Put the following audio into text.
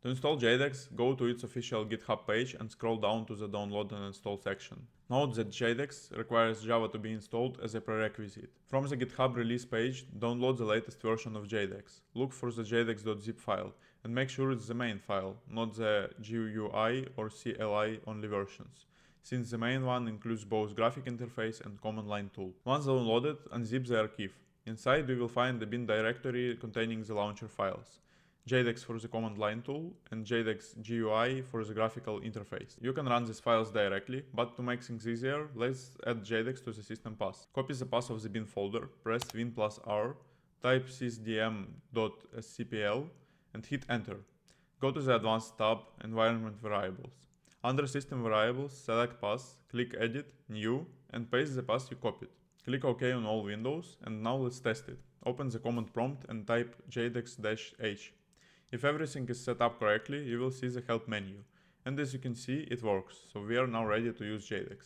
To install Jadx, go to its official GitHub page and scroll down to the download and install section. Note that Jadx requires Java to be installed as a prerequisite. From the GitHub release page, download the latest version of Jadx. Look for the jadx.zip file and make sure it's the main file, not the GUI or CLI only versions, since the main one includes both graphic interface and command line tool. Once downloaded, unzip the archive. Inside you will find the bin directory containing the launcher files. Jadx for the command line tool, and Jadx GUI for the graphical interface. You can run these files directly, but to make things easier, let's add Jadx to the system path. Copy the path of the bin folder, press Win plus R, type sysdm.scpl, and hit enter. Go to the Advanced tab, Environment Variables. Under System Variables, select Path, click Edit, New, and paste the path you copied. Click OK on all windows, and now let's test it. Open the command prompt and type jadx-h. If everything is set up correctly, you will see the help menu. And as you can see, it works, so we are now ready to use Jadx.